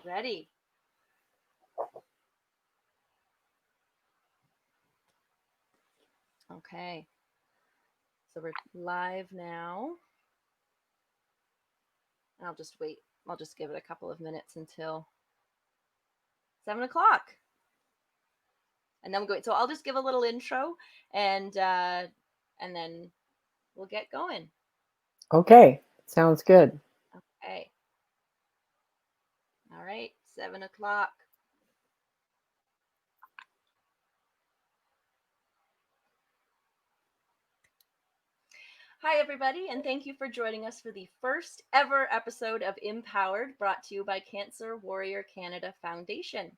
Ready. Okay. So we're live now. I'll just wait. I'll just give it a couple of minutes until 7 o'clock. And then we'll go. So I'll just give a little intro and then we'll get going. Okay. Sounds good. Okay. All right. 7 o'clock. Hi, everybody, and thank you for joining us for the first ever episode of imPOWERED, brought to you by Cancer Warrior Canada Foundation.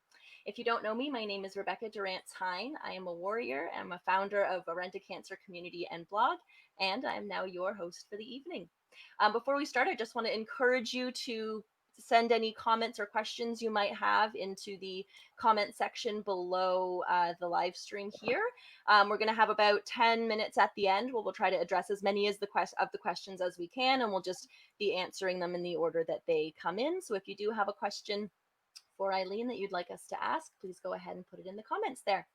If you don't know me, my name is Rebecca Durrance-Hine. I am a warrior. I'm a founder of Orenda Cancer Community and blog, and I am now your host for the evening. Before we start, I just want to encourage you to send any comments or questions you might have into the comment section below the live stream here. We're going to have about 10 minutes at the end where we'll try to address as many as the questions as we can, and we'll just be answering them in the order that they come in. So if you do have a question for Ilene that you'd like us to ask, please go ahead and put it in the comments there.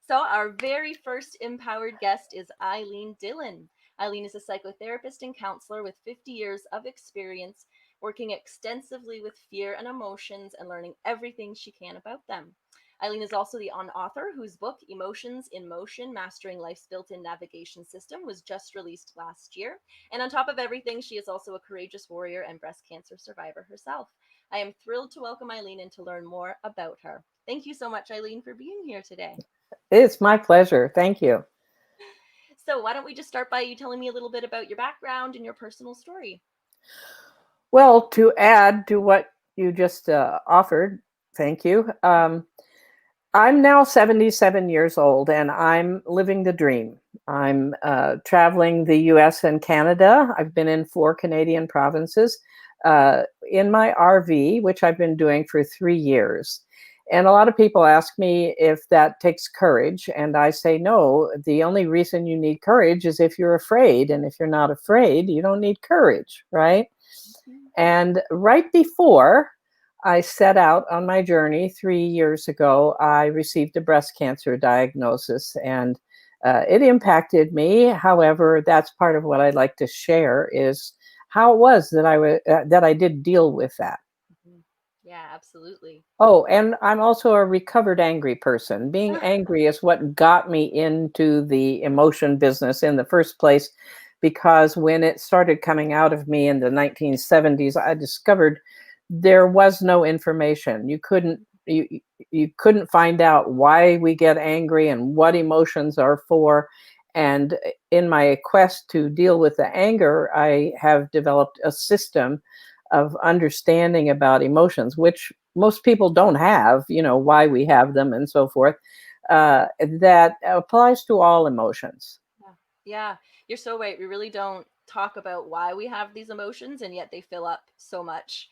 So our very first imPOWERED guest is Ilene Dillon. Ilene is a psychotherapist and counselor with 50 years of experience working extensively with fear and emotions and learning everything she can about them. Ilene is also the author whose book, Emotions in Motion, Mastering Life's Built-in Navigation System, was just released last year. And on top of everything, she is also a courageous warrior and breast cancer survivor herself. I am thrilled to welcome Ilene and to learn more about her. Thank you so much, Ilene, for being here today. It's my pleasure. Thank you. So why don't we just start by you telling me a little bit about your background and your personal story? Well, to add to what you just offered, thank you. I'm now 77 years old and I'm living the dream. I'm traveling the US and Canada. I've been in 4 Canadian provinces in my RV, which I've been doing for 3 years. And a lot of people ask me if that takes courage. And I say, no, the only reason you need courage is if you're afraid. And if you're not afraid, you don't need courage, right? Mm-hmm. And right before I set out on my journey 3 years ago, I received a breast cancer diagnosis and it impacted me. However, that's part of what I'd like to share is how it was that I did deal with that. Yeah, absolutely. Oh, and I'm also a recovered angry person. Being angry is what got me into the emotion business in the first place, because when it started coming out of me in the 1970s, I discovered there was no information. You couldn't find out why we get angry and what emotions are for. And in my quest to deal with the anger, I have developed a system of understanding about emotions, which most people don't have, why we have them and so forth, that applies to all emotions. Yeah, you're so right. We really don't talk about why we have these emotions, and yet they fill up so much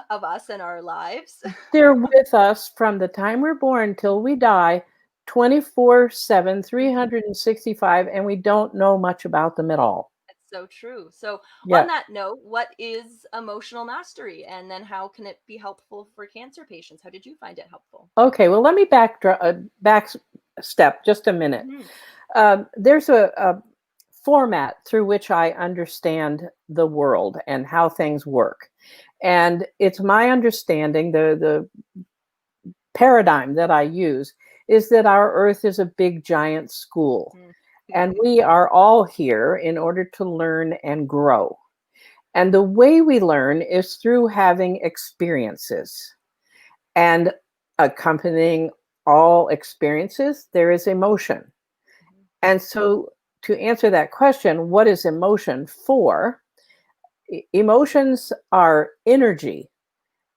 of us and our lives. They're with us from the time we're born till we die, 24/7, 365, and we don't know much about them at all. So true. So on that note, what is emotional mastery, and then how can it be helpful for cancer patients? How did you find it helpful? Okay, well, let me back step just a minute. Mm-hmm. There's a format through which I understand the world and how things work. And it's my understanding, the paradigm that I use is that our Earth is a big, giant school. Mm-hmm. And we are all here in order to learn and grow. And the way we learn is through having experiences. And accompanying all experiences, there is emotion. And so to answer that question, what is emotion for? Emotions are energy.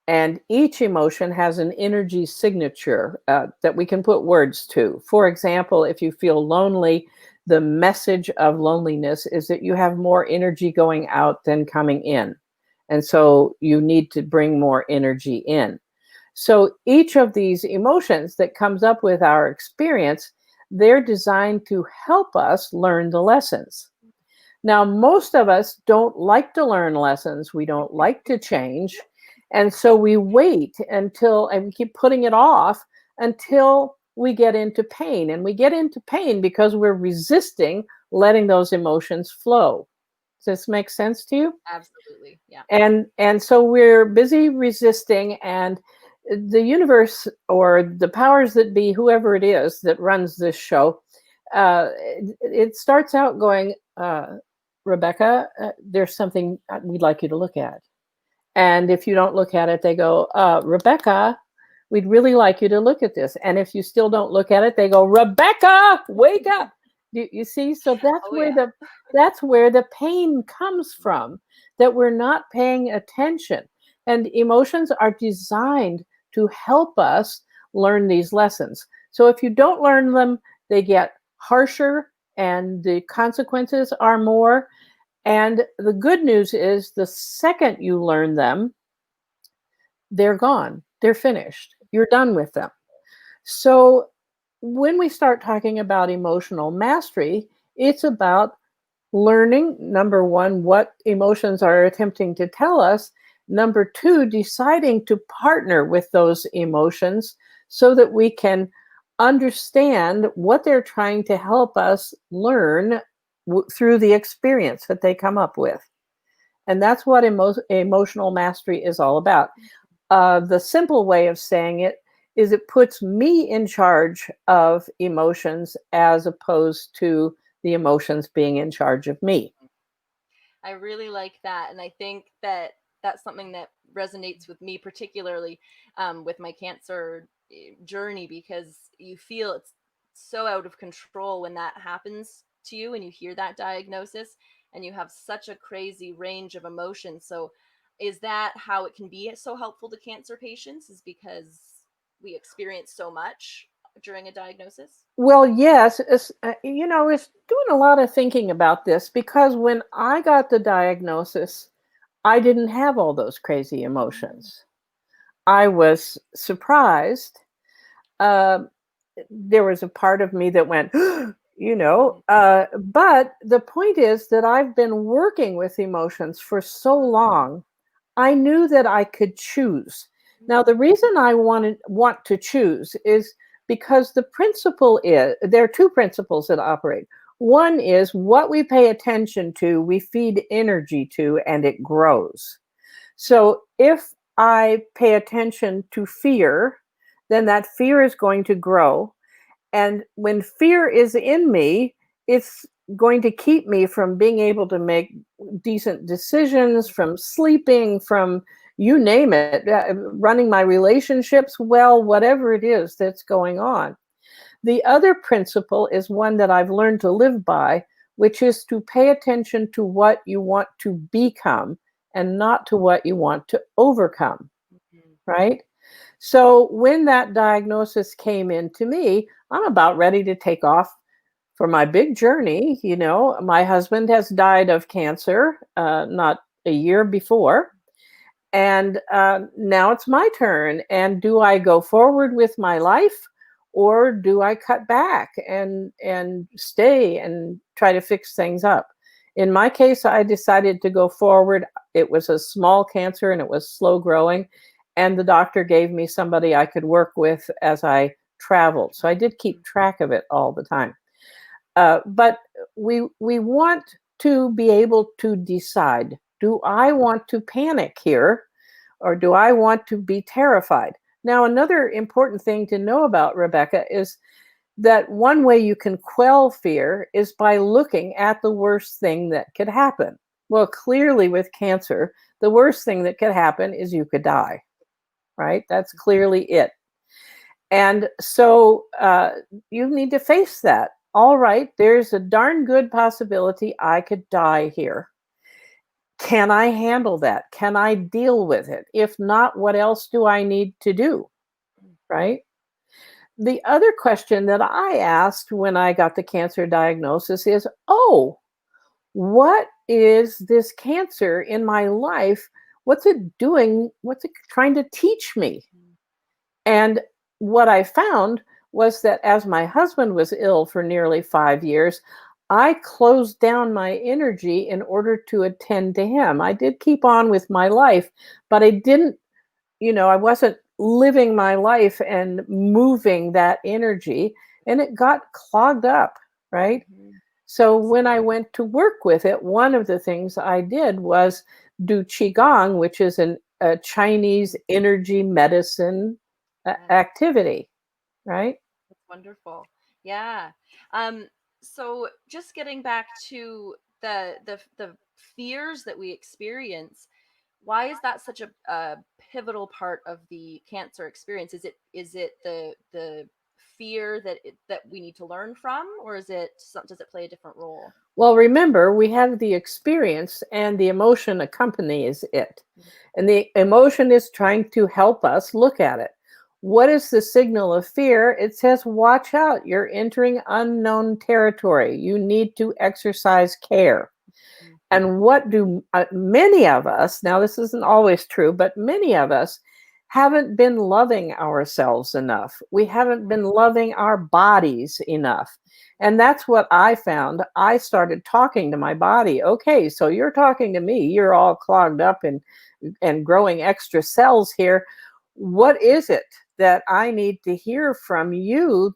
And each emotion has an energy signature that we can put words to. For example, if you feel lonely, the message of loneliness is that you have more energy going out than coming in. And so you need to bring more energy in. So each of these emotions that comes up with our experience, they're designed to help us learn the lessons. Now, most of us don't like to learn lessons. We don't like to change. And so we wait until, and we keep putting it off until we get into pain. And we get into pain because we're resisting letting those emotions flow. Does this make sense to you? Absolutely. Yeah. And so we're busy resisting, and the universe or the powers that be, whoever it is that runs this show, it starts out going, Rebecca, there's something we'd like you to look at. And if you don't look at it, they go, Rebecca, we'd really like you to look at this. And if you still don't look at it, they go, Rebecca, wake up. You see? So that's where the pain comes from, that we're not paying attention. And emotions are designed to help us learn these lessons. So if you don't learn them, they get harsher and the consequences are more. And the good news is the second you learn them, they're gone. They're finished. You're done with them. So when we start talking about emotional mastery, it's about learning, number one, what emotions are attempting to tell us. Number two, deciding to partner with those emotions so that we can understand what they're trying to help us learn through the experience that they come up with. And that's what emotional mastery is all about. The simple way of saying it is it puts me in charge of emotions as opposed to the emotions being in charge of me. I really like that. And I think that that's something that resonates with me, particularly with my cancer journey, because you feel it's so out of control when that happens to you and you hear that diagnosis and you have such a crazy range of emotions. So is that how it can be so helpful to cancer patients, is because we experience so much during a diagnosis? Well, yes, it's doing a lot of thinking about this, because when I got the diagnosis, I didn't have all those crazy emotions. I was surprised. Uh, there was a part of me that went, but the point is that I've been working with emotions for so long, I knew that I could choose. Now, the reason I want to choose is because the principle is, there are two principles that operate. One is what we pay attention to, we feed energy to, and it grows. So if I pay attention to fear, then that fear is going to grow. And when fear is in me, it's going to keep me from being able to make decent decisions, from sleeping, from you name it, running my relationships well, whatever it is that's going on. The other principle is one that I've learned to live by, which is to pay attention to what you want to become and not to what you want to overcome, right? So when that diagnosis came into me, I'm about ready to take off for my big journey. My husband has died of cancer not a year before. And now it's my turn. And do I go forward with my life, or do I cut back and stay and try to fix things up? In my case, I decided to go forward. It was a small cancer and it was slow growing. And the doctor gave me somebody I could work with as I traveled. So I did keep track of it all the time. But we want to be able to decide, do I want to panic here, or do I want to be terrified? Now, another important thing to know about, Rebecca, is that one way you can quell fear is by looking at the worst thing that could happen. Well, clearly with cancer, the worst thing that could happen is you could die, right? That's clearly it. And so you need to face that. All right, there's a darn good possibility I could die here. Can I handle that? Can I deal with it? If not, what else do I need to do? Right? The other question that I asked when I got the cancer diagnosis is, what is this cancer in my life? What's it doing? What's it trying to teach me? And what I found was that as my husband was ill for nearly 5 years, I closed down my energy in order to attend to him. I did keep on with my life, but I didn't I wasn't living my life and moving that energy, and it got clogged up, right? Mhm. So when I Absolutely. went to work with it, one of the things I did was do qigong, which is a Chinese energy medicine Yes. activity, right? That's wonderful. Yeah. Um, so just getting back to the fears that we experience, why is that such a pivotal part of the cancer experience? Is it the fear that we need to learn from, or does it play a different role? Well, remember, we have the experience and the emotion accompanies it. And the emotion is trying to help us look at it. What is the signal of fear? It says, watch out, you're entering unknown territory. You need to exercise care. Mhm. And what do many of us, now this isn't always true, but many of us haven't been loving ourselves enough. We haven't been loving our bodies enough. And that's what I found. I started talking to my body. Okay, so you're talking to me. You're all clogged up and growing extra cells here. What is it that I need to hear from you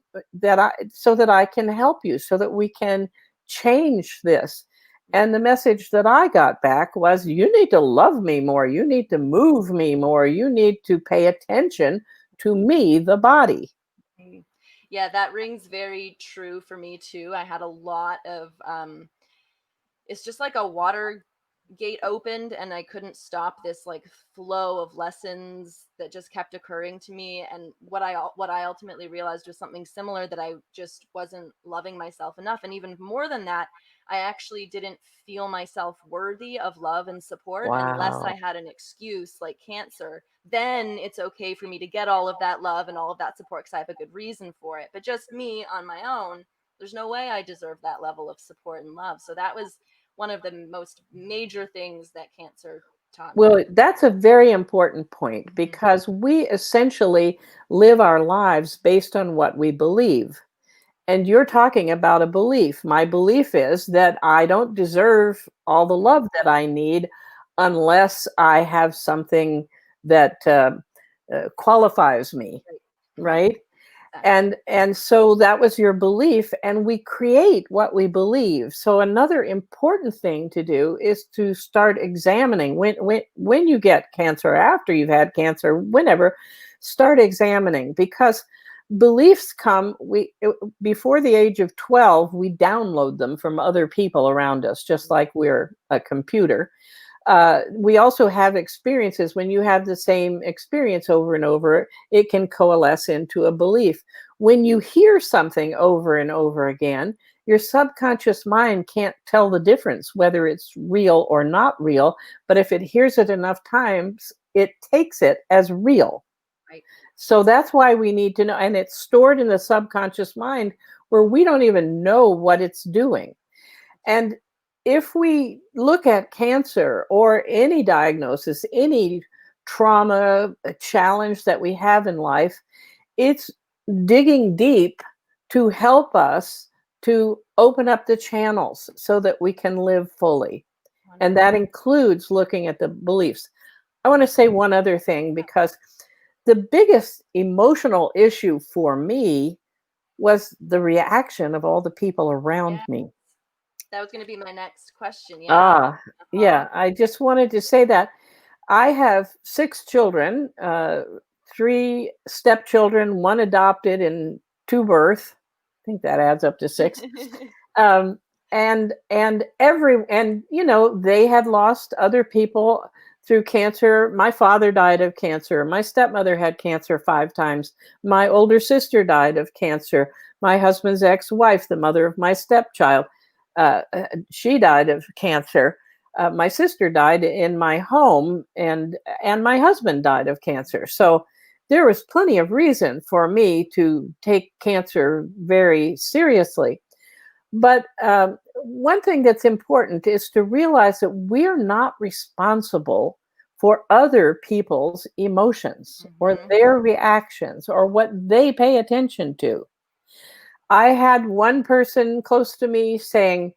so that I can help you, so that we can change this? And the message that I got back was, you need to love me more. You need to move me more. You need to pay attention to me, the body. Mm. Yeah, that rings very true for me too. I had a lot of it's just like a water gate opened, and I couldn't stop this like flow of lessons that just kept occurring to me. And what I ultimately realized was something similar, that I just wasn't loving myself enough. And even more than that, I actually didn't feel myself worthy of love and support unless I Wow. had an excuse like cancer. Then it's okay for me to get all of that love and all of that support because I have a good reason for it. But just me on my own, there's no way I deserve that level of support and love. So that was one of the most major things that cancer taught me. Well, that's a very important point, Mhm. because we essentially live our lives based on what we believe. And you're talking about a belief. My belief is that I don't deserve all the Mhm. love that I need unless I have something that qualifies me, Right. Mhm. right? Exactly. And so that was your belief, and we create what we believe. So another important thing to do is to start examining when you get cancer, after you've had cancer, whenever, start examining, because beliefs come, before the age of 12, we download them from other people around us, just like we're a computer. We also have experiences. When you have the same experience over and over, it can coalesce into a belief. When you hear something over and over again, your subconscious mind can't tell the difference whether it's real or not real. But if it hears it enough times, it takes it as real. Right. So that's why we need to know. And it's stored in the subconscious mind, where we don't even know what it's doing. And if we look at cancer or any diagnosis, any trauma, a challenge that we have in life, it's digging deep to help us to open up the channels so that we can live fully. And that Wonderful. includes looking at the beliefs. I want to Mhm. say one other thing, because the biggest emotional issue for me was the reaction of all the people around Yeah, me. that was going to be my next question. Yeah. Ah, Uh-huh. yeah. I just wanted to say that I have six children, three stepchildren, one adopted, and two birth. I think that adds up to six. Um, and they had lost other people through cancer. My father died of cancer. My stepmother had cancer 5 times. My older sister died of cancer. My husband's ex-wife, the mother of my stepchild, she died of cancer. My sister died in my home, and my husband died of cancer. So there was plenty of reason for me to take cancer very seriously. But one thing that's important is to realize that we're not responsible for other people's emotions or Mhm. their reactions or what they pay attention to. I had one person close to me saying,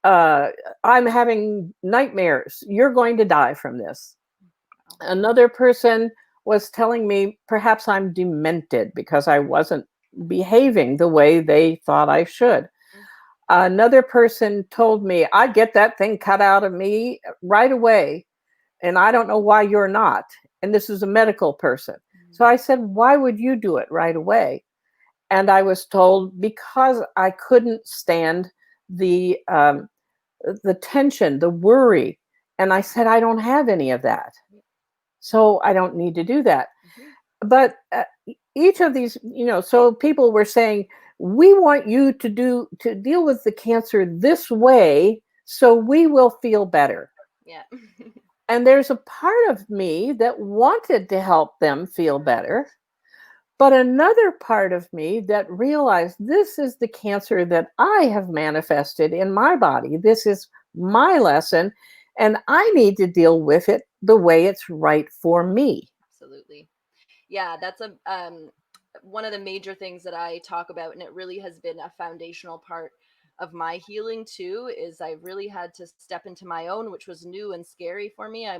uh, I'm having nightmares. You're going to die from this. Wow. Another person was telling me perhaps I'm demented because I wasn't behaving the way they thought I should. Another person told me, I get that thing cut out of me right away, and I don't know why you're not. And this is a medical person. So I said, why would you do it right away? And I was told, because I couldn't stand the tension, the worry. And I said, I don't have any of that. So I don't need to do that. But each of these, so people were saying, we want you to deal with the cancer this way, so we will feel better. Yeah. And there's a part of me that wanted to help them feel better, but another part of me that realized this is the cancer that I have manifested in my body. This is my lesson, and I need to deal with it the way it's right for me. Absolutely. Yeah, that's one of the major things that I talk about, and it really has been a foundational part of my healing too, is I really had to step into my own, which was new and scary for me. I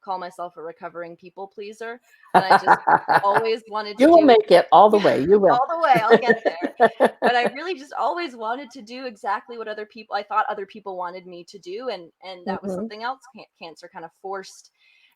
call myself a recovering people pleaser, and I just always wanted to You will do make it all the way. You will. all the way. I'll get there. But I really just always wanted to do exactly what I thought other people wanted me to do, and that was something else cancer kind of forced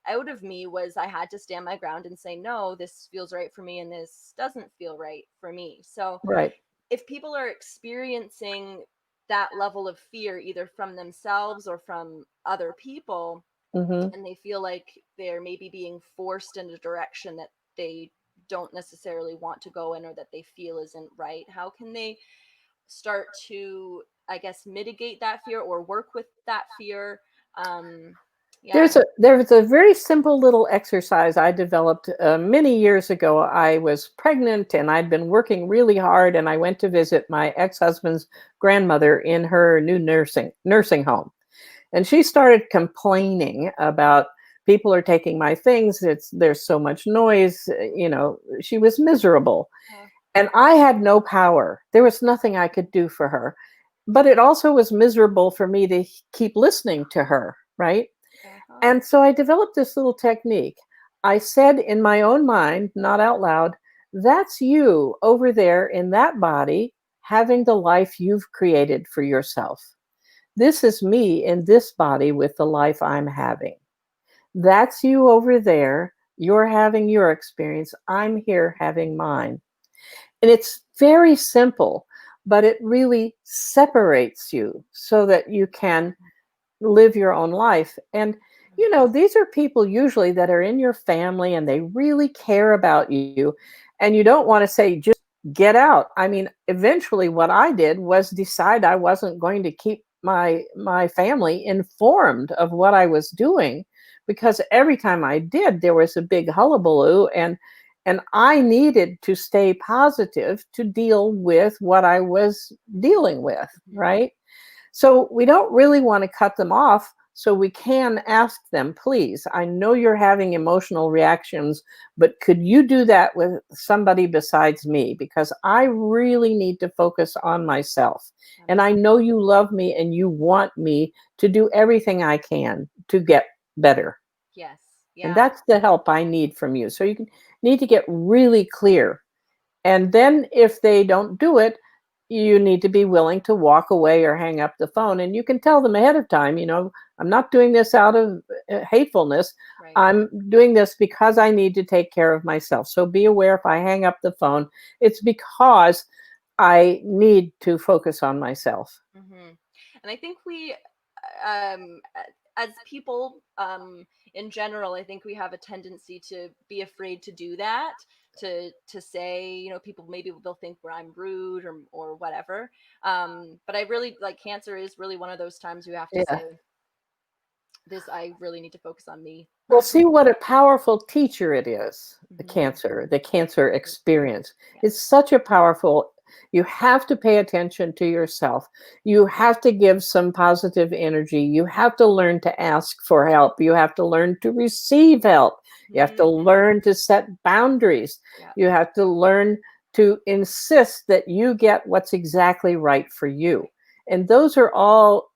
out of me, was I had to stand my ground and say, no, this feels right for me and this doesn't feel right for me. So Right. if people are experiencing that level of fear, either from themselves or from other people, and they feel like they're maybe being forced in a direction that they don't necessarily want to go in, or that they feel isn't right, how can they start to, I guess, mitigate that fear or work with that fear? Yeah. There's a very simple little exercise I developed many years ago. I was pregnant and I'd been working really hard, and I went to visit my ex-husband's grandmother in her new nursing home. And she started complaining about people are taking my things. There's so much noise. She was miserable. And I had no power. There was nothing I could do for her. But it also was miserable for me to keep listening to her, right? And so I developed this little technique. I said in my own mind, not out loud, that's you over there in that body having the life you've created for yourself. This is me in this body with the life I'm having. That's you over there. You're having your experience. I'm here having mine. And it's very simple, but it really separates you so that you can live your own life. And these are people usually that are in your family and they really care about you. And you don't want to say, just get out. I mean, eventually what I did was decide I wasn't going to keep my family informed of what I was doing, because every time I did, there was a big hullabaloo, and I needed to stay positive to deal with what I was dealing with, right? So we don't really want to cut them off. So we can ask them, please, I know you're having emotional reactions, but could you do that with somebody besides me? Because I really need to focus on myself. And I know you love me and you want me to do everything I can to get better. Yes. Yeah. And that's the help I need from you. So you need to get really clear. And then if they don't do it, you need to be willing to walk away or hang up the phone. And you can tell them ahead of time, I'm not doing this out of hatefulness. Right. I'm doing this because I need to take care of myself. So be aware if I hang up the phone, it's because I need to focus on myself. And I think we, as people, in general, I think we have a tendency to be afraid to do that, to say, people maybe they'll think I'm rude or whatever. But I really, like, cancer is really one of those times you have to say, this, I really need to focus on me. Well, see what a powerful teacher it is, the cancer experience. It's such a powerful, you have to pay attention to yourself. You have to give some positive energy. You have to learn to ask for help. You have to learn to receive help. You have to learn to set boundaries. You have to learn to insist that you get what's exactly right for you. And those are all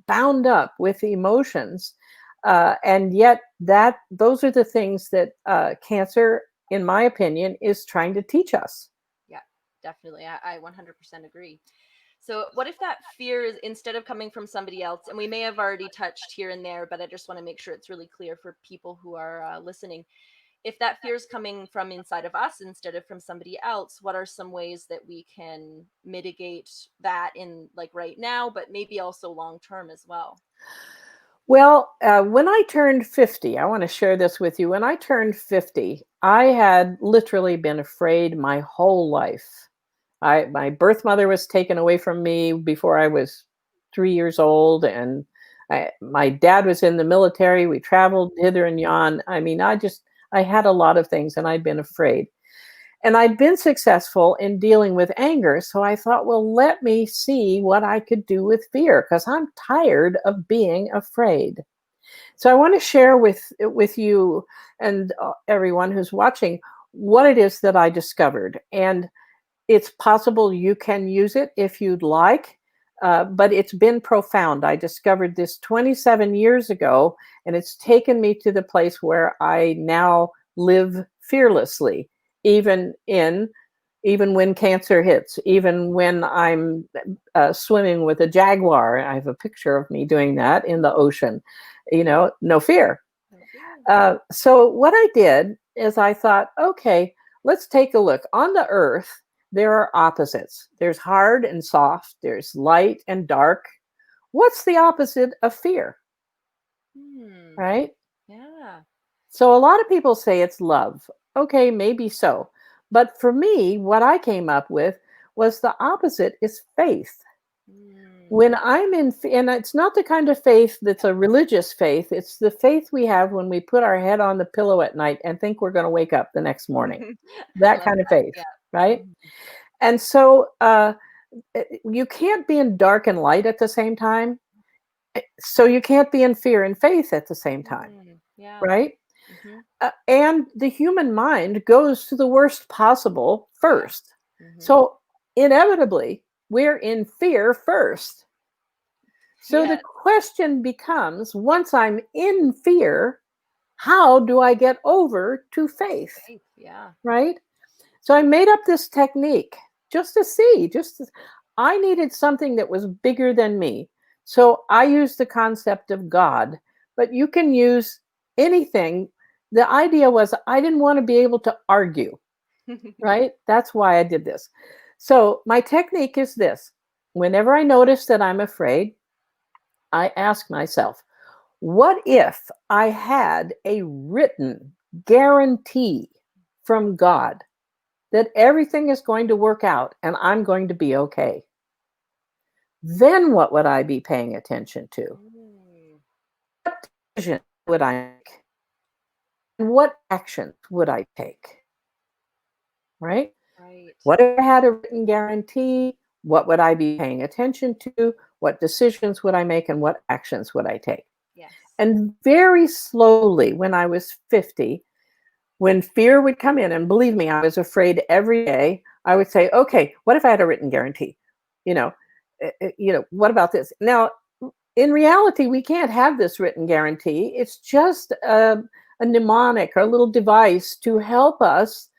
bound up with emotions. And yet those are the things that cancer, in my opinion, is trying to teach us. Yeah, definitely. I 100% agree. So, what if that fear is, instead of coming from somebody else, and we may have already touched here and there, but I just want to make sure it's really clear for people who are listening. If that fear is coming from inside of us instead of from somebody else, what are some ways that we can mitigate that in, like, right now, but maybe also long term as well? Well, when I turned 50, I want to share this with you. When I turned 50, I had literally been afraid my whole life. My birth mother was taken away from me before I was 3 years old, and my dad was in the military. We traveled hither and yon. I mean, I had a lot of things, and I'd been afraid. And I'd been successful in dealing with anger, so I thought, well, let me see what I could do with fear, because I'm tired of being afraid. So I want to share with you and everyone who's watching what it is that I discovered. And it's possible you can use it if you'd like, but it's been profound. I discovered this 27 years ago, and it's taken me to the place where I now live fearlessly, even when cancer hits, even when I'm swimming with a jaguar. I have a picture of me doing that in the ocean. No fear. So what I did is I thought, okay, let's take a look. On the earth, there are opposites. There's hard and soft. There's light and dark. What's the opposite of fear? Right? Yeah. So a lot of people say it's love. Okay, maybe so. But for me, what I came up with was the opposite is faith. When I'm in, and it's not the kind of faith that's a religious faith. It's the faith we have when we put our head on the pillow at night and think we're going to wake up the next morning. That kind of faith, Yeah. right? And so you can't be in dark and light at the same time. So you can't be in fear and faith at the same time, Yeah. right? And the human mind goes to the worst possible first. So inevitably, we're in fear first. So the question becomes, once I'm in fear, how do I get over to faith? Yeah. Right? So I made up this technique just to see, I needed something that was bigger than me. So I used the concept of God, but you can use anything. The idea was I didn't want to be able to argue, right? That's why I did this. So my technique is this. Whenever I notice that I'm afraid, I ask myself, what if I had a written guarantee from God that everything is going to work out and I'm going to be okay? Then what would I be paying attention to? What decision would I make? And what actions would I take? Right? What if I had a written guarantee? What would I be paying attention to? What decisions would I make and what actions would I take? Yes. And very slowly, when I was 50, when fear would come in, and believe me, I was afraid every day, I would say, okay, what if I had a written guarantee? What about this? Now, in reality, we can't have this written guarantee. It's just a mnemonic or a little device to help us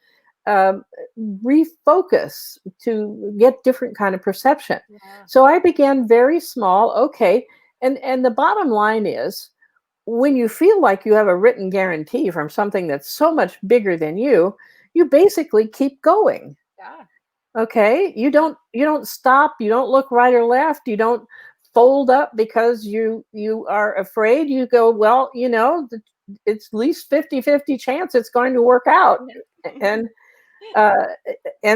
refocus, to get different kind of perception. So I began very small. Okay. And the bottom line is, when you feel like you have a written guarantee from something that's so much bigger than you basically keep going. Yeah. Okay. You don't stop. You don't look right or left. You don't fold up because you are afraid. You go, well, it's at least 50-50 chance it's going to work out. And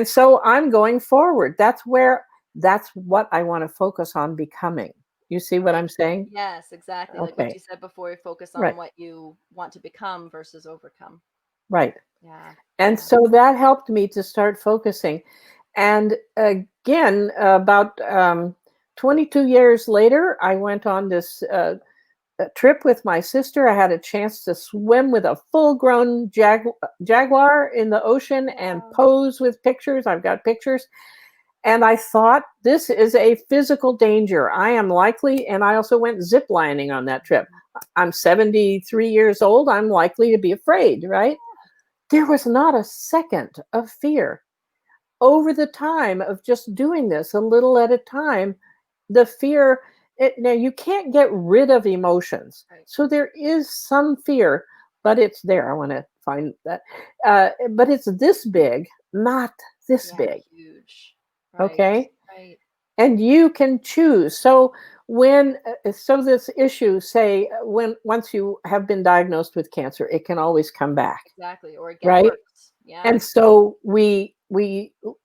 so I'm going forward. That's what I want to focus on becoming. You see what I'm saying? Yes, exactly. Like what you said before, focus on what you want to become versus overcome. Right. Yeah. And so that helped me to start focusing. And again, about 22 years later, I went on this trip with my sister. I had a chance to swim with a full-grown jaguar in the ocean and pose with pictures. I've got pictures. And I thought, this is a physical danger. I am likely, and I also went zip lining on that trip. I'm 73 years old. I'm likely to be afraid, right? There was not a second of fear. Over the time of just doing this a little at a time, the fear, now you can't get rid of emotions. Right. So there is some fear, but it's there. I want to find that. But it's this big, not this Yeah, big. huge. Right. Okay. Right. And you can choose. So this issue, say, when once you have been diagnosed with cancer, it can always come back, Exactly. Or get right? worse. Yeah. And so we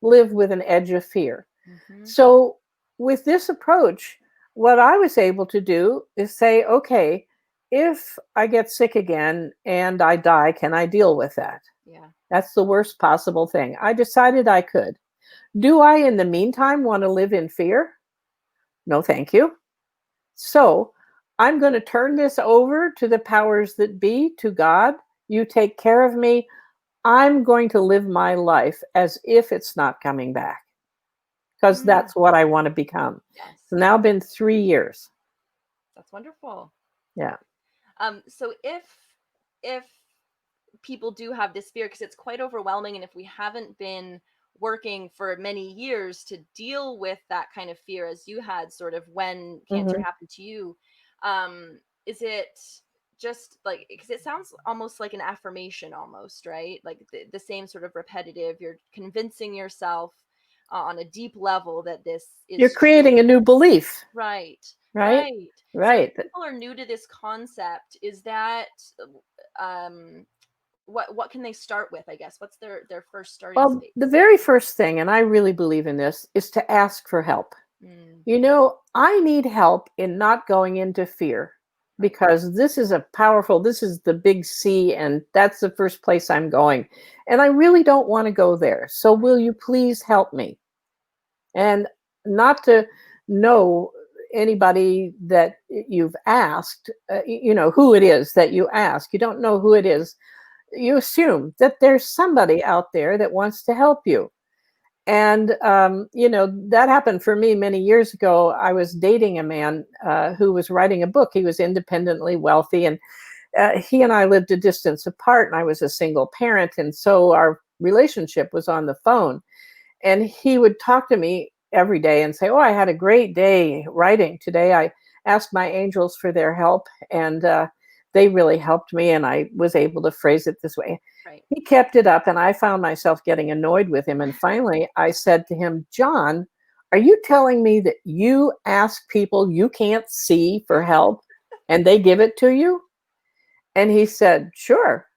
live with an edge of fear. Mm-hmm. So with this approach, what I was able to do is say, okay, if I get sick again and I die, can I deal with that? Yeah. That's the worst possible thing. I decided I could. Do I, in the meantime, want to live in fear? No, thank you. So I'm going to turn this over to the powers that be, to God. You take care of me. I'm going to live my life as if it's not coming back, because Mm. that's what I want to become. Yes. It's now been 3 years. That's wonderful. Yeah. So if people do have this fear, because it's quite overwhelming, and if we haven't been working for many years to deal with that kind of fear as you had sort of when cancer Mhm. happened to you, is it just like, because it sounds almost like an affirmation almost, right? Like the same sort of repetitive, you're convincing yourself on a deep level that this You're is true. creating a new belief, Right, right? right. So if Right. people are new to this concept, is that um what can they start with, I guess? What's their first starting Well, space? the very first thing, and I really believe in this, is to ask for help. Mm, I need help in not going into fear, right. because this is the big C, and that's the first place I'm going. And I really don't want to go there. So Right. will you please help me? And not to know anybody that you've asked, who it is that you ask. You don't know who it is. You assume that there's somebody out there that wants to help you. And that happened for me many years ago. I was dating a man who was writing a book. He was independently wealthy, and he and I lived a distance apart, and I was a single parent, and so our relationship was on the phone. And he would talk to me every day and say, "Oh, I had a great day writing today. I asked my angels for their help, and they really helped me, and I was able to phrase it this way." Right. He kept it up, and I found myself getting annoyed with him. And finally, I said to him, "John, are you telling me that you ask people you can't see for help and they give it to you?" And he said, "Sure."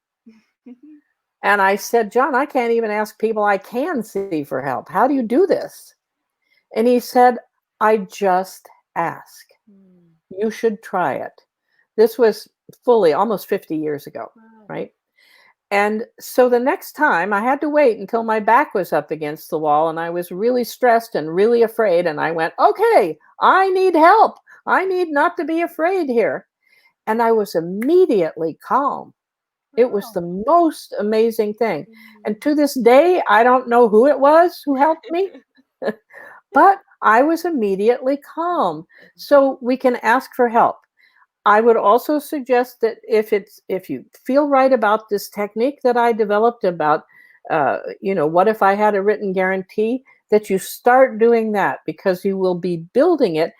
And I said, "John, I can't even ask people I can see for help. How do you do this?" And he said, "I just ask. Mm, You should try it." This was fully almost 50 years ago, wow. right? And so the next time I had to wait until my back was up against the wall and I was really stressed and really afraid. And I went, "Okay, I need help. I need not to be afraid here." And I was immediately calm. It was Wow. the most amazing thing. And Mm. to this day, I don't know who it was who helped me, but I was immediately calm. Amazing. So we can ask for help. I would also suggest that if you feel right about this technique that I developed about, what if I had a written guarantee, that you start doing that, because you will be building it.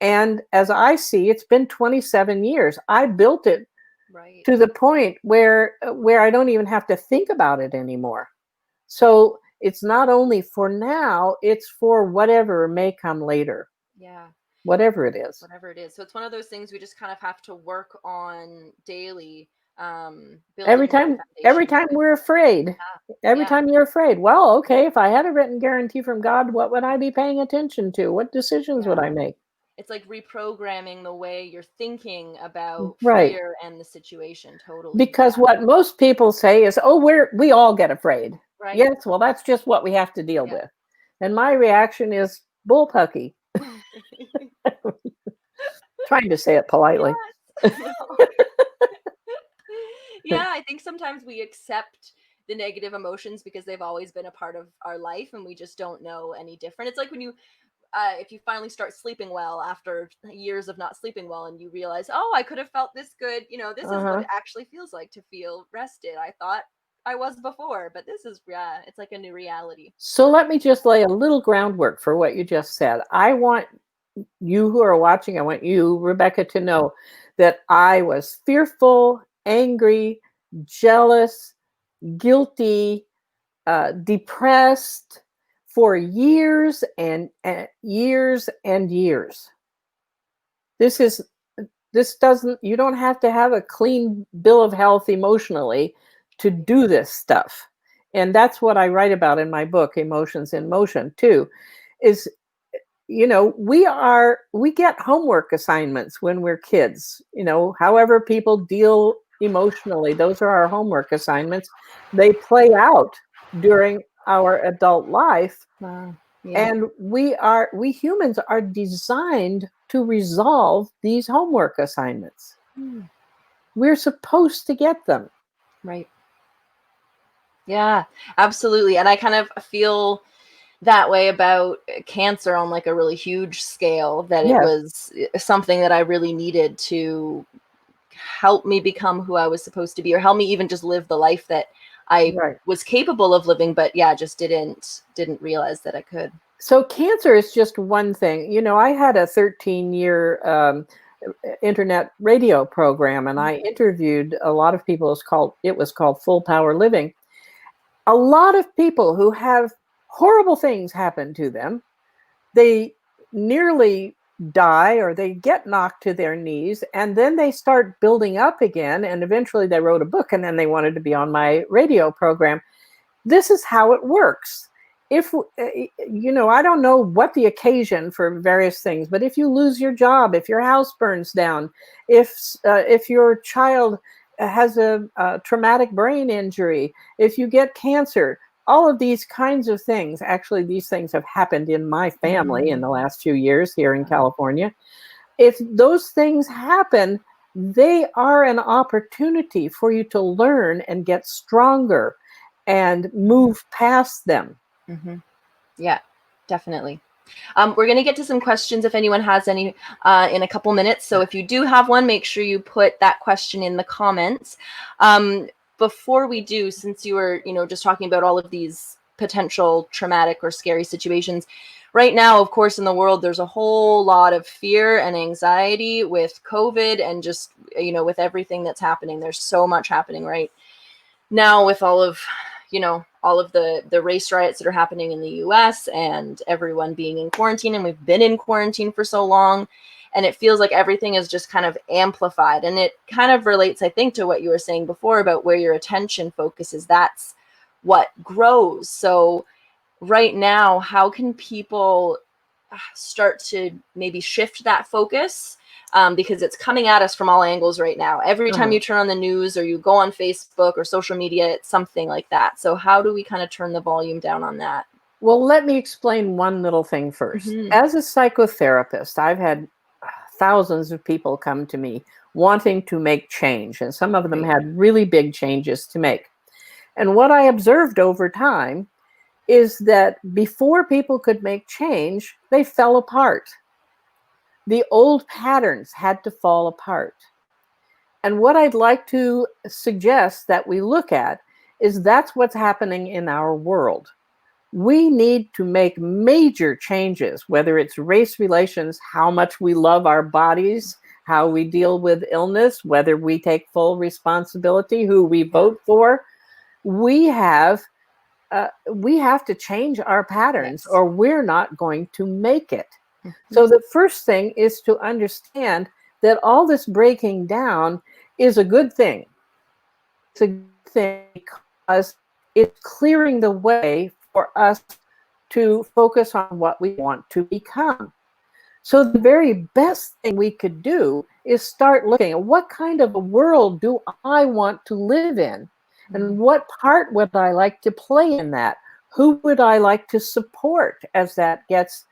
And as I see, it's been 27 years. I built it Right. to the point where I don't even have to think about it anymore. So it's not only for now, it's for whatever may come later, Yeah. whatever it is. Whatever it is. So it's one of those things we just kind of have to work on daily, Every building that time every foundation. time we're afraid, every Yeah. time you're afraid, well, okay, if I had a written guarantee from God, what would I be paying attention to? What decisions would Yeah. I make? It's like reprogramming the way you're thinking about Right. fear and the situation. Totally. Because what most people say is, "Oh, we all get afraid." Right. Yes, well, that's just what we have to deal Yeah. with. And my reaction is bullpucky, trying to say it politely. Yes. No. Yeah, I think sometimes we accept the negative emotions because they've always been a part of our life and we just don't know any different. It's like when you if you finally start sleeping well after years of not sleeping well, and you realize, oh, I could have felt this good, this is what Uh-huh. it actually feels like to feel rested. I thought I was before, but this is, yeah, it's like a new reality. So let me just lay a little groundwork for what you just said. I want you who are watching, I want you, Rebecca, to know that I was fearful, angry, jealous, guilty, depressed for years and years and years. This doesn't, you don't have to have a clean bill of health emotionally to do this stuff. And that's what I write about in my book, Emotions in Motion, too, is, we get homework assignments when we're kids, however people deal emotionally, those are our homework assignments. They play out during our adult life. Wow. Yeah. And we humans are designed to resolve these homework assignments. We're supposed to get them. Right. Yeah, absolutely. And I kind of feel that way about cancer on like a really huge scale, that it Yes. was something that I really needed to help me become who I was supposed to be, or help me even just live the life that I Right. was capable of living, but yeah, just didn't realize that I could. So cancer is just one thing. I had a 13-year internet radio program, and I interviewed a lot of people. It was called Full Power Living. A lot of people who have horrible things happen to them, they nearly die or they get knocked to their knees, and then they start building up again, and eventually they wrote a book, and then they wanted to be on my radio program. This is how it works. If I don't know what the occasion for various things, but if you lose your job, if your house burns down, if your child has a traumatic brain injury, if you get cancer, all of these kinds of things, actually these things have happened in my family in the last few years here in California. If those things happen, they are an opportunity for you to learn and get stronger and move past them. Mm-hmm. Yeah, definitely. We're going to get to some questions if anyone has any in a couple minutes. So if you do have one, make sure you put that question in the comments. Before we do, since you were, just talking about all of these potential traumatic or scary situations, right now, of course, in the world, there's a whole lot of fear and anxiety with COVID and just, with everything that's happening. There's so much happening right now with all of the race riots that are happening in the US and everyone being in quarantine, and we've been in quarantine for so long, and it feels like everything is just kind of amplified. And it kind of relates, I think, to what you were saying before about where your attention focuses. That's what grows. So right now, how can people start to maybe shift that focus? Because it's coming at us from all angles right now. Every time you turn on the news or you go on Facebook or social media, it's something like that. So how do we kind of turn the volume down on that? Well, let me explain one little thing first. As a psychotherapist, I've had thousands of people come to me wanting to make change, and some of them had really big changes to make. And what I observed over time is that before people could make change, they fell apart. The old patterns had to fall apart. And what I'd like to suggest that we look at is that's what's happening in our world. We need to make major changes, whether it's race relations, how much we love our bodies, how we deal with illness, whether we take full responsibility, who we vote for. We have to change our patterns, or we're not going to make it. So the first thing is to understand that all this breaking down is a good thing. It's a good thing because it's clearing the way for us to focus on what we want to become. So the very best thing we could do is start looking at what kind of a world do I want to live in? And what part would I like to play in that? Who would I like to support as that gets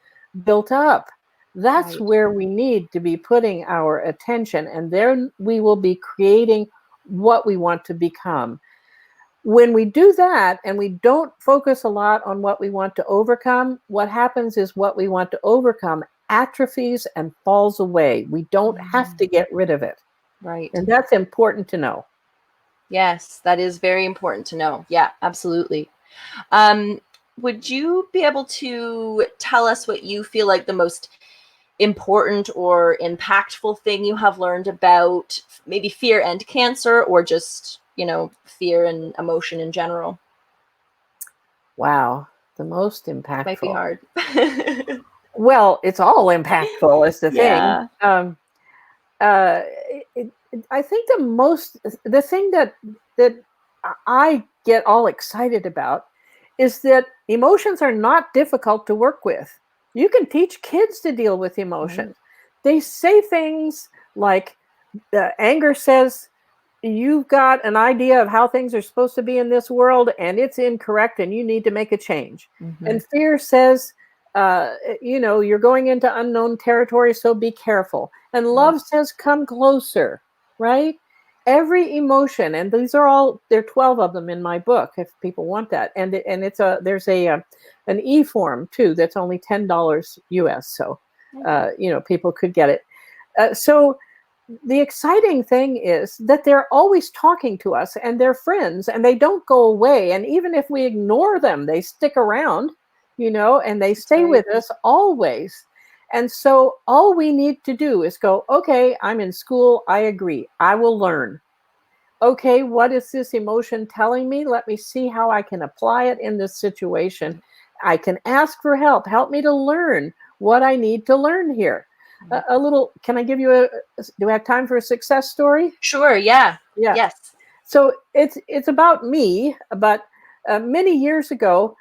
built up? That's where we need to be putting our attention, and then we will be creating what we want to become. When we do that and we don't focus a lot on what we want to overcome, what happens is what we want to overcome atrophies and falls away. We don't have to get rid of it. Right. And that's important to know. Yes, that is very important to know. Yeah, absolutely. Would you be able to tell us what you feel like the most important or impactful thing you have learned about maybe fear and cancer, or just, fear and emotion in general? Wow, the most impactful. Might be hard. Well, it's all impactful is the thing. Yeah. I think the thing that I get all excited about is that emotions are not difficult to work with. You can teach kids to deal with emotions. They say things like, anger says, you've got an idea of how things are supposed to be in this world and it's incorrect and you need to make a change. And fear says, you're going into unknown territory, so be careful. And love says, come closer, right? Every emotion, and these are all, there are 12 of them in my book if people want that. And there's an e-form too that's only $10 US. So, people could get it. So the exciting thing is that they're always talking to us and they're friends and they don't go away. And even if we ignore them, they stick around, and they stay with us always. And so all we need to do is go, okay, I'm in school. I agree. I will learn. Okay, what is this emotion telling me? Let me see how I can apply it in this situation. I can ask for help. Help me to learn what I need to learn here. Can I give you do I have time for a success story? Sure. Yeah. Yes. So it's about me, but many years ago,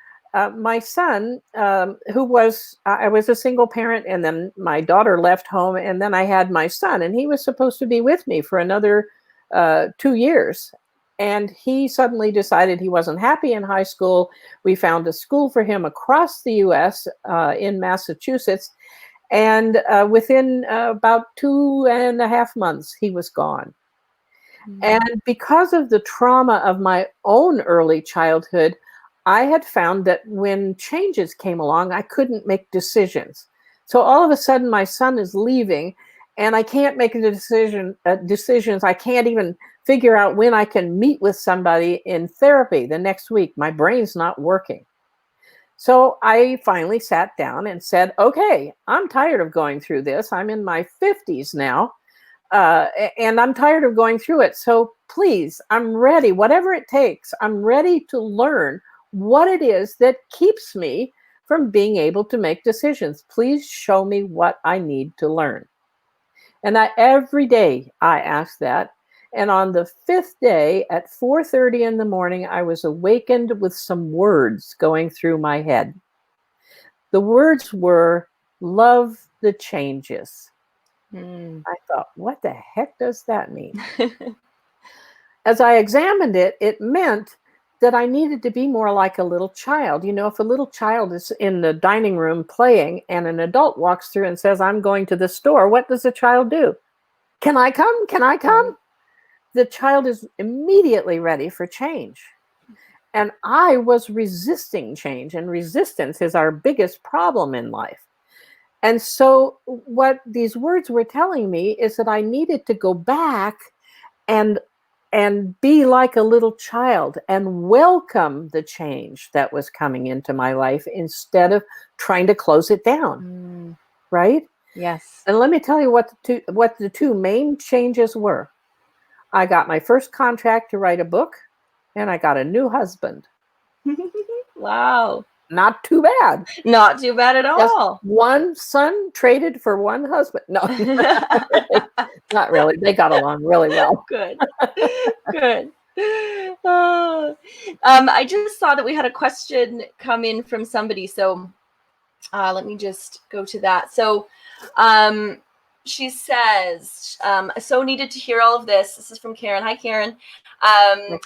my son, I was a single parent, and then my daughter left home, and then I had my son, and he was supposed to be with me for another 2 years. And he suddenly decided he wasn't happy in high school. We found a school for him across the US in Massachusetts. And within about 2.5 months, he was gone. And because of the trauma of my own early childhood, I had found that when changes came along, I couldn't make decisions. So all of a sudden, my son is leaving, and I can't make decisions. I can't even figure out when I can meet with somebody in therapy the next week. My brain's not working. So I finally sat down and said, okay, I'm tired of going through this. I'm in my 50s now, and I'm tired of going through it. So please, I'm ready, whatever it takes. I'm ready to learn what it is that keeps me from being able to make decisions. Please show me what I need to learn. And every day I ask that. And on the 5th day at 4:30 in the morning, I was awakened with some words going through my head. The words were, love the changes. I thought, what the heck does that mean? As I examined it, it meant that I needed to be more like a little child. If a little child is in the dining room playing and an adult walks through and says, I'm going to the store, what does the child do? Can I come? Can I come? The child is immediately ready for change. And I was resisting change, and resistance is our biggest problem in life. And so what these words were telling me is that I needed to go back and be like a little child and welcome the change that was coming into my life instead of trying to close it down. Right? Yes. And let me tell you what the two main changes were. I got my first contract to write a book, and I got a new husband. Wow. Not too bad. Not too bad at Just all. one son traded for one husband. No, not really. They got along really well. Good. Good. I just saw that we had a question come in from somebody. So let me just go to that. So she says, so needed to hear all of this. This is from Karen. Hi, Karen.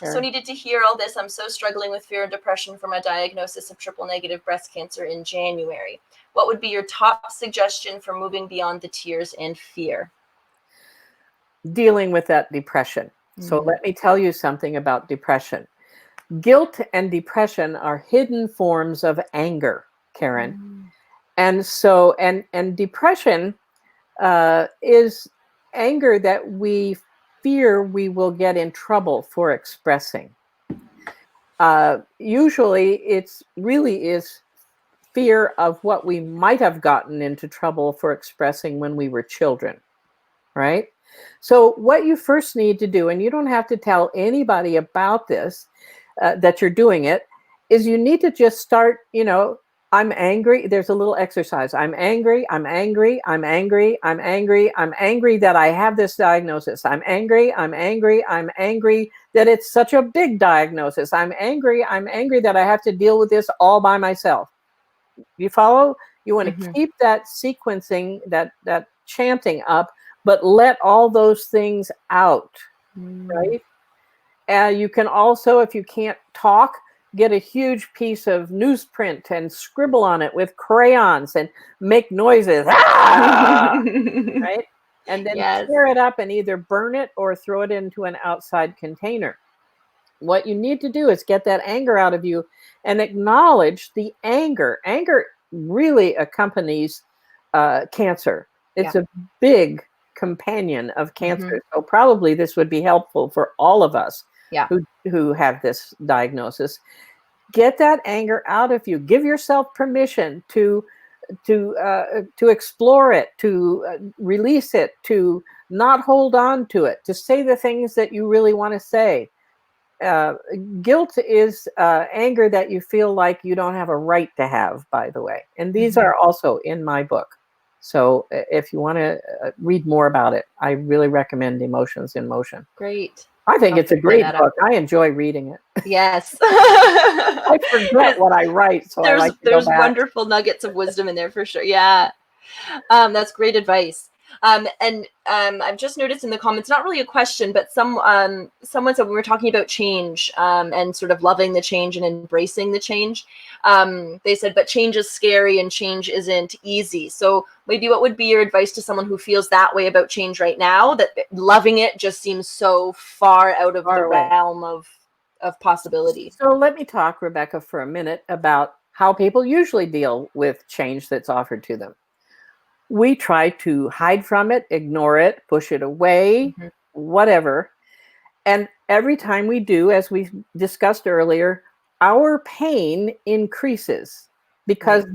So needed to hear all this. I'm so struggling with fear and depression for my diagnosis of triple negative breast cancer in January. What would be your top suggestion for moving beyond the tears and fear? Dealing with that depression. So let me tell you something about depression. Guilt and depression are hidden forms of anger, Karen. And so, and depression is anger that we fear we will get in trouble for expressing. Usually it's really is fear of what we might have gotten into trouble for expressing when we were children, right? So what you first need to do, and you don't have to tell anybody about this, that you're doing it, is you need to just start, I'm angry. There's a little exercise. I'm angry. I'm angry. I'm angry. I'm angry. I'm angry that I have this diagnosis. I'm angry. I'm angry. I'm angry that it's such a big diagnosis. I'm angry. I'm angry that I have to deal with this all by myself. You follow? You want to keep that sequencing, that chanting up, but let all those things out, right? You can also, if you can't talk, get a huge piece of newsprint and scribble on it with crayons and make noises, right? And then tear it up and either burn it or throw it into an outside container. What you need to do is get that anger out of you and acknowledge the anger. Anger really accompanies cancer. It's a big companion of cancer. So probably this would be helpful for all of us who have this diagnosis. Get that anger out of you. Give yourself permission to explore it, to release it, to not hold on to it, to say the things that you really want to say. Guilt is anger that you feel like you don't have a right to have, by the way. And these are also in my book. So if you want to read more about it, I really recommend Emotions in Motion. Great. I think it's a great book. I enjoy reading it. Yes. I forget what I write, so I like to go back. There's wonderful nuggets of wisdom in there for sure. Yeah. That's great advice. And I've just noticed in the comments, not really a question, but someone said when we were talking about change and sort of loving the change and embracing the change, they said, but change is scary and change isn't easy. So maybe what would be your advice to someone who feels that way about change right now, that loving it just seems so far out of the realm of possibility? So let me talk, Rebecca, for a minute about how people usually deal with change that's offered to them. We try to hide from it, ignore it, push it away, whatever. And every time we do, as we discussed earlier, our pain increases because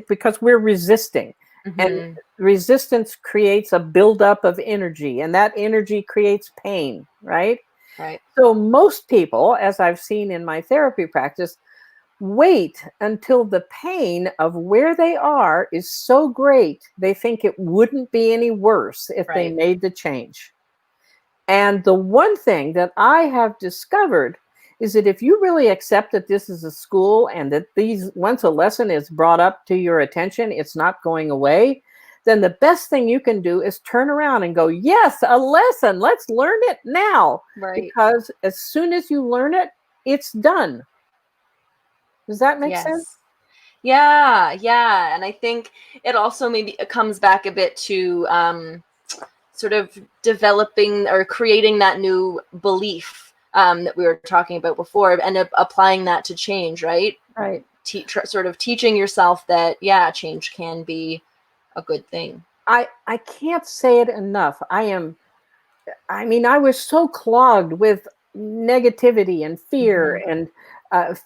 because we're resisting. And resistance creates a buildup of energy, and that energy creates pain, right? Right. So most people, as I've seen in my therapy practice, wait until the pain of where they are is so great, they think it wouldn't be any worse if they made the change. And the one thing that I have discovered is that if you really accept that this is a school and that once a lesson is brought up to your attention, it's not going away, then the best thing you can do is turn around and go, yes, a lesson, let's learn it now. Right. Because as soon as you learn it, it's done. Does that make sense? Yeah. And I think it also maybe comes back a bit to sort of developing or creating that new belief that we were talking about before, and applying that to change, right? Right. Sort of teaching yourself that, change can be a good thing. I can't say it enough. I was so clogged with negativity and fear and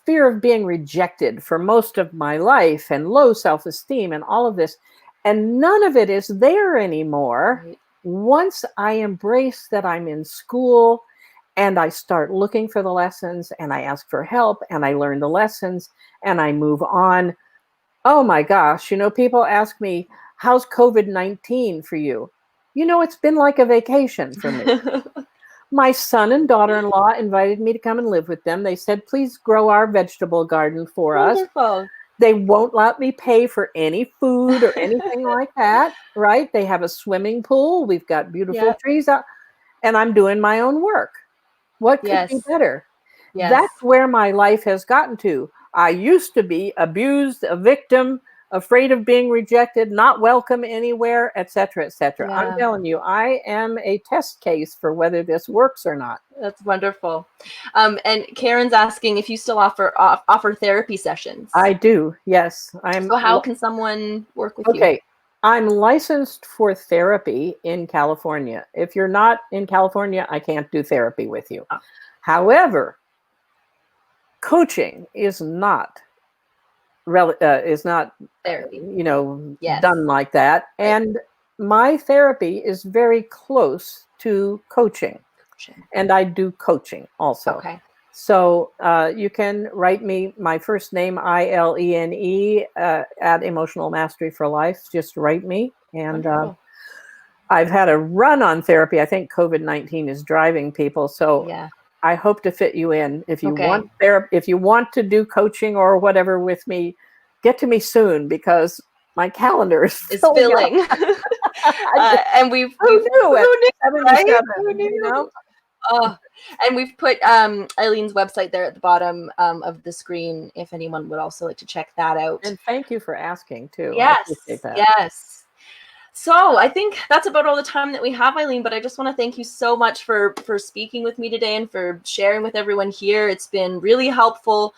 fear of being rejected for most of my life, and low self-esteem and all of this. And none of it is there anymore. Right. Once I embrace that I'm in school and I start looking for the lessons and I ask for help and I learn the lessons and I move on. Oh my gosh, people ask me, how's COVID-19 for you? It's been like a vacation for me. My son and daughter-in-law invited me to come and live with them. They said, please grow our vegetable garden for us. They won't let me pay for any food or anything like that, right? They have a swimming pool. We've got beautiful trees out, and I'm doing my own work. What could be better? That's where my life has gotten to. I used to be abused, a victim, afraid of being rejected, not welcome anywhere, etc., etc. I'm Yeah. telling you, I am a test case for whether this works or not. That's wonderful. And Karen's asking if you still offer therapy sessions. I do, yes. So how can someone work with you? Okay. I'm licensed for therapy in California. If you're not in California, I can't do therapy with you. Oh. However, coaching is not therapy. Yes. Done like that. Right. And my therapy is very close to coaching. And I do coaching also. Okay. So you can write me my first name, Ilene, at Emotional Mastery for Life. Just write me. And I've had a run on therapy. I think COVID-19 is driving people. So yeah. I hope to fit you in. If you want therapy, if you want to do coaching or whatever with me, get to me soon because my calendar is filling. And we've who knew it? 77, and we've put Eileen's website there at the bottom of the screen if anyone would also like to check that out. And thank you for asking too. Yes, I appreciate that. yes. So I think that's about all the time that we have, Eileen, but I just want to thank you so much for speaking with me today and for sharing with everyone here. It's been really helpful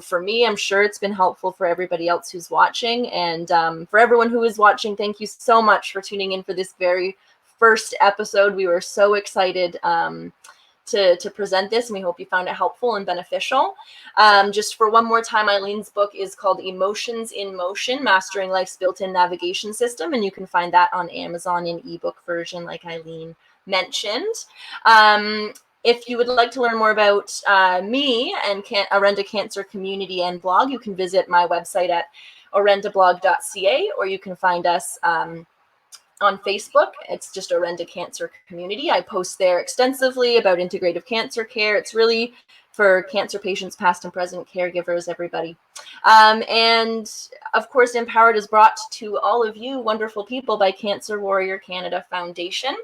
for me. I'm sure it's been helpful for everybody else who's watching. And for everyone who is watching, thank you so much for tuning in for this very first episode. We were so excited to present this, and we hope you found it helpful and beneficial. Just for one more time, Eileen's book is called Emotions in Motion, Mastering Life's Built-in Navigation System, and you can find that on Amazon in ebook version, like Eileen mentioned. If you would like to learn more about me and Orenda Cancer Community and blog, you can visit my website at orendablog.ca, or you can find us on Facebook. It's just Orenda Cancer Community. I post there extensively about integrative cancer care. It's really for cancer patients, past and present, caregivers, everybody. And of course, imPOWERED is brought to all of you wonderful people by Cancer Warrior Canada Foundation,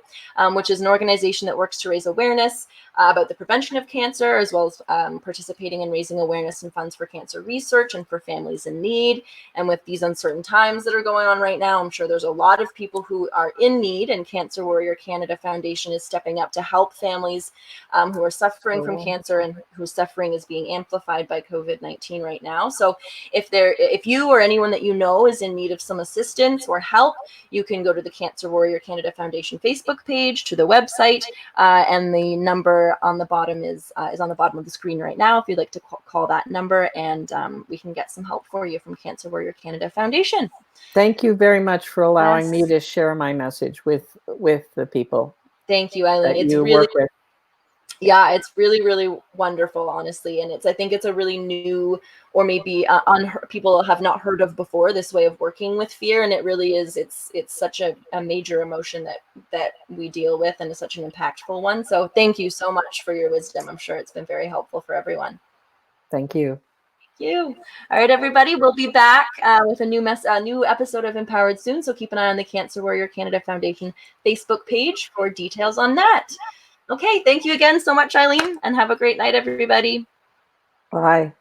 which is an organization that works to raise awareness about the prevention of cancer, as well as participating in raising awareness and funds for cancer research and for families in need. And with these uncertain times that are going on right now, I'm sure there's a lot of people who are in need, and Cancer Warrior Canada Foundation is stepping up to help families who are suffering from cancer and whose suffering is being amplified by COVID-19 right now. So if you or anyone that you know is in need of some assistance or help, you can go to the Cancer Warrior Canada Foundation Facebook page, to the website, and the number on the bottom is on the bottom of the screen right now if you'd like to call that number, and we can get some help for you from Cancer Warrior Canada Foundation. Thank you very much for allowing me to share my message with the people. Thank you, Eileen. It's really, yeah, it's really, really wonderful, honestly. And I think it's a really new, or maybe people have not heard of before, this way of working with fear. And it really is, it's such a major emotion that we deal with, and it's such an impactful one. So thank you so much for your wisdom. I'm sure it's been very helpful for everyone. Thank you. Thank you. All right, everybody, we'll be back with a new episode of imPOWERED soon. So keep an eye on the Cancer Warrior Canada Foundation Facebook page for details on that. Okay, thank you again so much, Eileen, and have a great night, everybody. Bye.